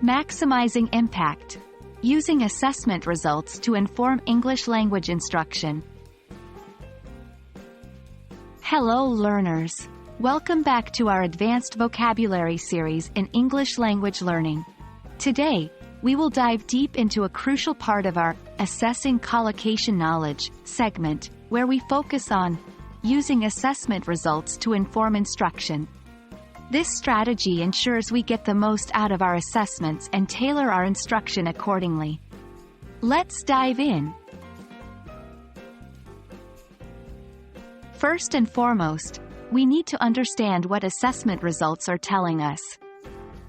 Maximizing impact. Using assessment results to inform English language instruction. Hello learners! Welcome back to our Advanced Vocabulary series in English language learning. Today, we will dive deep into a crucial part of our Assessing Collocation Knowledge segment, where we focus on using assessment results to inform instruction. This strategy ensures we get the most out of our assessments and tailor our instruction accordingly. Let's dive in. First and foremost, we need to understand what assessment results are telling us.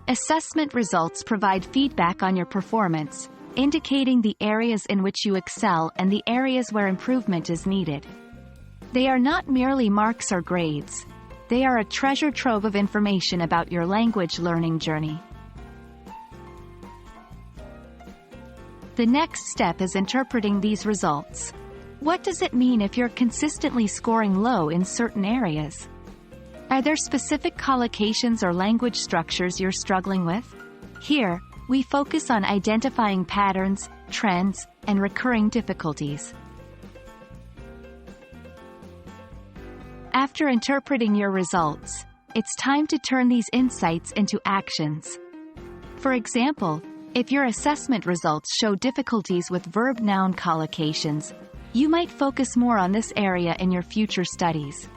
Assessment results provide feedback on your performance, indicating the areas in which you excel and the areas where improvement is needed. They are not merely marks or grades. They are a treasure trove of information about your language learning journey. The next step is interpreting these results. What does it mean if you're consistently scoring low in certain areas? Are there specific collocations or language structures you're struggling with? Here, we focus on identifying patterns, trends, and recurring difficulties. After interpreting your results, it's time to turn these insights into actions. For example, if your assessment results show difficulties with verb-noun collocations, you might focus more on this area in your future studies.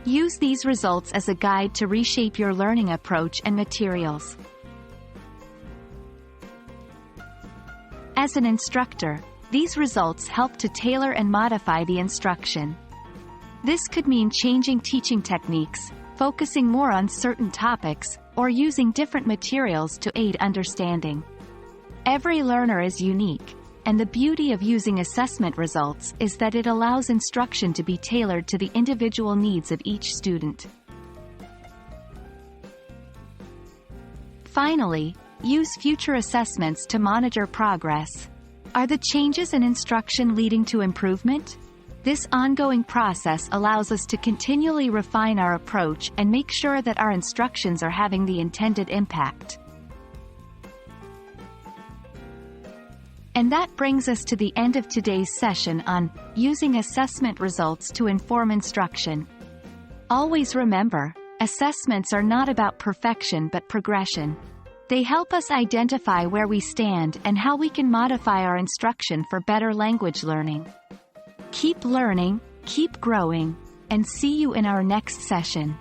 Use these results as a guide to reshape your learning approach and materials. As an instructor, these results help to tailor and modify the instruction. This could mean changing teaching techniques, focusing more on certain topics, or using different materials to aid understanding. Every learner is unique, and the beauty of using assessment results is that it allows instruction to be tailored to the individual needs of each student. Finally, use future assessments to monitor progress. Are the changes in instruction leading to improvement? This ongoing process allows us to continually refine our approach and make sure that our instructions are having the intended impact. And that brings us to the end of today's session on using assessment results to inform instruction. Always remember, assessments are not about perfection but progression. They help us identify where we stand and how we can modify our instruction for better language learning. Keep learning, keep growing, and see you in our next session.